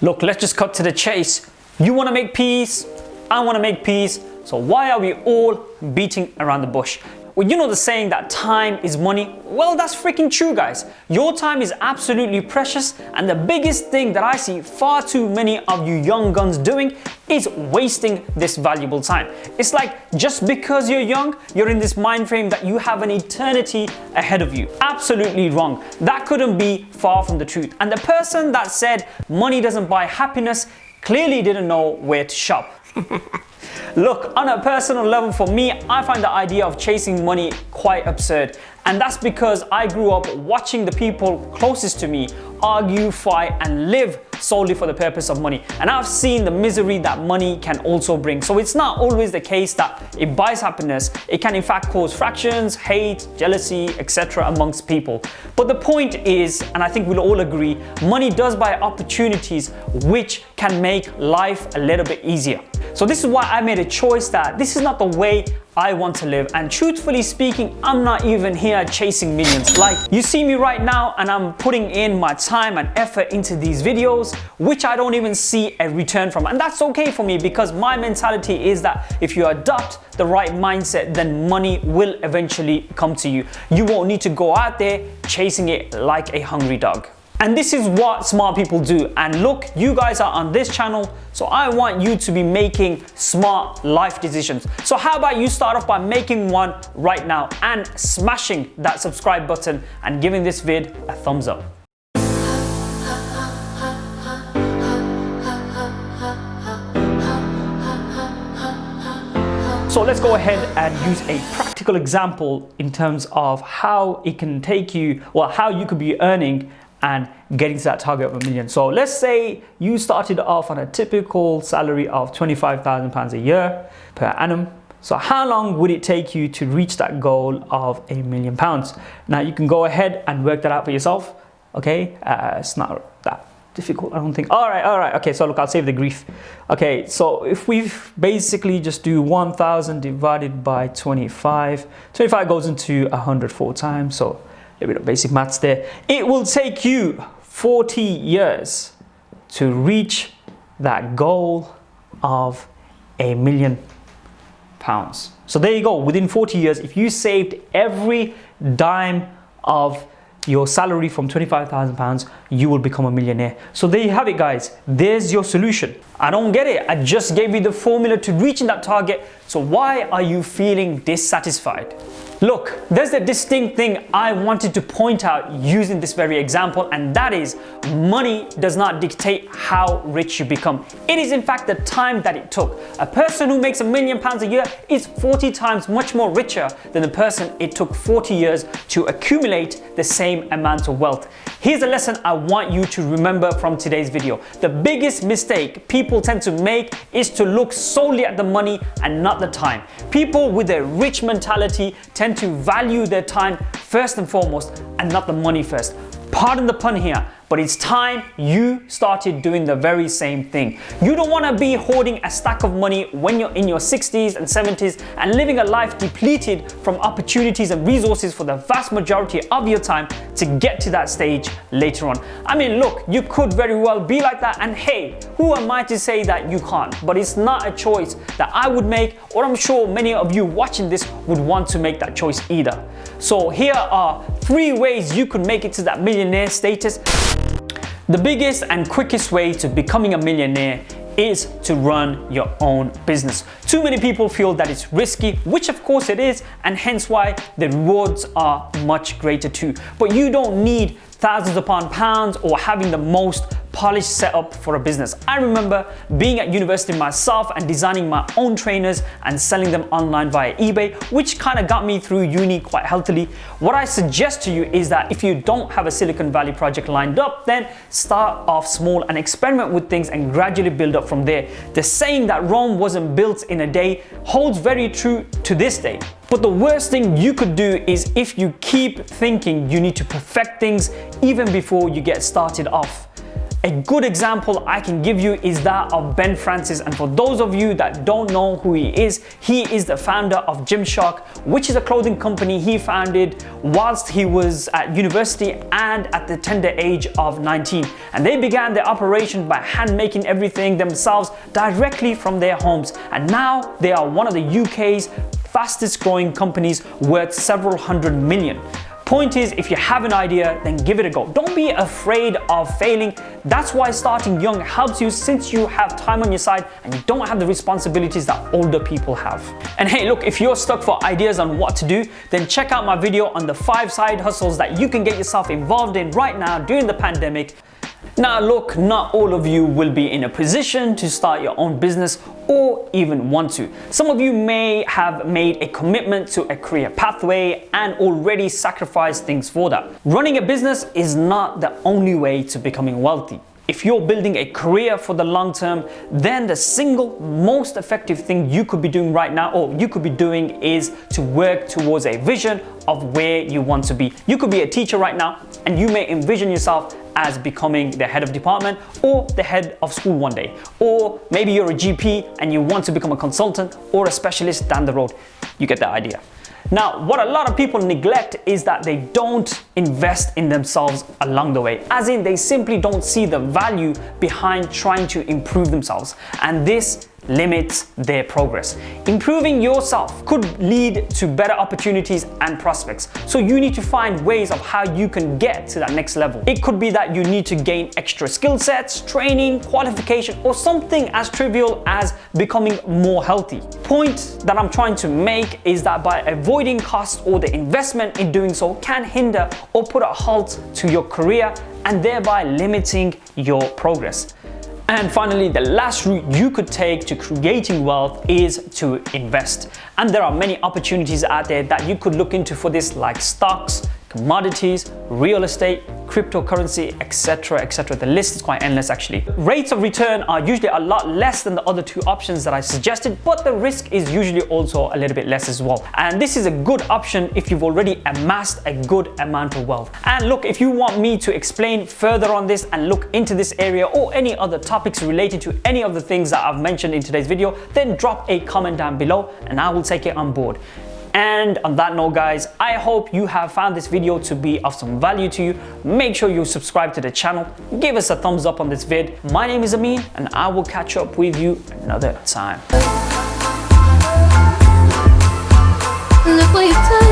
Look, let's just cut to the chase. You want to make peace, I want to make peace, so why are we all beating around the bush? Well, you know the saying that time is money? Well, that's freaking true, guys. Your time is absolutely precious, and the biggest thing that I see far too many of you young guns doing is wasting this valuable time. It's like just because you're young, you're in this mind frame that you have an eternity ahead of you. Absolutely wrong. That couldn't be far from the truth. And the person that said money doesn't buy happiness clearly didn't know where to shop. Look, on a personal level for me, I find the idea of chasing money quite absurd. And that's because I grew up watching the people closest to me argue, fight, and live solely for the purpose of money. And I've seen the misery that money can also bring. So it's not always the case that it buys happiness. It can in fact cause fractions, hate, jealousy, etc. amongst people. But the point is, and I think we'll all agree, money does buy opportunities which can make life a little bit easier. So this is why I made a choice that this is not the way I want to live. And truthfully speaking, I'm not even here chasing millions. Like, you see me right now and I'm putting in my time and effort into these videos, which I don't even see a return from. And that's okay for me, because my mentality is that if you adopt the right mindset, then money will eventually come to you. You won't need to go out there chasing it like a hungry dog. And this is what smart people do. And look, you guys are on this channel, so I want you to be making smart life decisions. So how about you start off by making one right now and smashing that subscribe button and giving this vid a thumbs up. So let's go ahead and use a practical example in terms of how it can take you, or how you could be earning and getting to that target of $1 million. So let's say you started off on a typical salary of £25,000 a year per annum. So how long would it take you to reach that goal of £1 million? Now you can go ahead and work that out for yourself. Okay, it's not that difficult, I don't think. All right. Okay, so look, I'll save the grief. Okay, so if we basically just do 1,000 divided by 25, 25 goes into 104 times. So a bit of basic maths there. It will take you 40 years to reach that goal of £1 million. So there you go. Within 40 years, if you saved every dime of your salary from £25,000, you will become a millionaire. So there you have it, guys. There's your solution. I don't get it. I just gave you the formula to reaching that target. So why are you feeling dissatisfied? Look, there's a distinct thing I wanted to point out using this very example, and that is money does not dictate how rich you become. It is in fact the time that it took. A person who makes £1 million a year is 40 times much more richer than the person it took 40 years to accumulate the same amount of wealth. Here's a lesson I want you to remember from today's video. The biggest mistake people tend to make is to look solely at the money and not the time. People with a rich mentality tend to value their time first and foremost and not the money first. Pardon the pun here, but it's time you started doing the very same thing. You don't want to be hoarding a stack of money when you're in your 60s and 70s and living a life depleted from opportunities and resources for the vast majority of your time to get to that stage later on. I mean, look, you could very well be like that, and hey, who am I to say that you can't? But it's not a choice that I would make, or I'm sure many of you watching this would want to make that choice either. So here are 3 ways you could make it to that millionaire status. The biggest and quickest way to becoming a millionaire is to run your own business. Too many people feel that it's risky, which of course it is, and hence why the rewards are much greater too. But you don't need thousands upon pounds or having the most polished setup for a business. I remember being at university myself and designing my own trainers and selling them online via eBay, which kind of got me through uni quite healthily. What I suggest to you is that if you don't have a Silicon Valley project lined up, then start off small and experiment with things and gradually build up from there. The saying that Rome wasn't built in a day holds very true to this day. But the worst thing you could do is if you keep thinking you need to perfect things even before you get started off. A good example I can give you is that of Ben Francis, and for those of you that don't know who he is the founder of Gymshark, which is a clothing company he founded whilst he was at university and at the tender age of 19. And they began their operation by hand making everything themselves directly from their homes. And now they are one of the UK's fastest growing companies worth several hundred million. Point is, if you have an idea, then give it a go. Don't be afraid of failing. That's why starting young helps you, since you have time on your side and you don't have the responsibilities that older people have. And hey, look, if you're stuck for ideas on what to do, then check out my video on the 5 side hustles that you can get yourself involved in right now during the pandemic. Now look, not all of you will be in a position to start your own business or even want to. Some of you may have made a commitment to a career pathway and already sacrificed things for that. Running a business is not the only way to becoming wealthy. If you're building a career for the long term, then the single most effective thing you could be doing right now, or you could be doing, is to work towards a vision of where you want to be. You could be a teacher right now, and you may envision yourself as becoming the head of department or the head of school one day. Or maybe you're a GP and you want to become a consultant or a specialist down the road. You get the idea. Now, what a lot of people neglect is that they don't invest in themselves along the way. As in, they simply don't see the value behind trying to improve themselves. And this limits their progress. Improving yourself could lead to better opportunities and prospects. So you need to find ways of how you can get to that next level. It could be that you need to gain extra skill sets, training, qualification, or something as trivial as becoming more healthy. Point that I'm trying to make is that by avoiding costs or the investment in doing so can hinder or put a halt to your career and thereby limiting your progress. And finally, the last route you could take to creating wealth is to invest. And there are many opportunities out there that you could look into for this, like stocks, commodities, real estate, cryptocurrency, etc., etc. The list is quite endless actually. Rates of return are usually a lot less than the other 2 options that I suggested, but the risk is usually also a little bit less as well. And this is a good option if you've already amassed a good amount of wealth. And look, if you want me to explain further on this and look into this area or any other topics related to any of the things that I've mentioned in today's video, then drop a comment down below and I will take it on board. And on that note, guys, I hope you have found this video to be of some value to you. Make sure you subscribe to the channel, give us a thumbs up on this vid. My name is Amin and I will catch up with you another time. Look what you've done.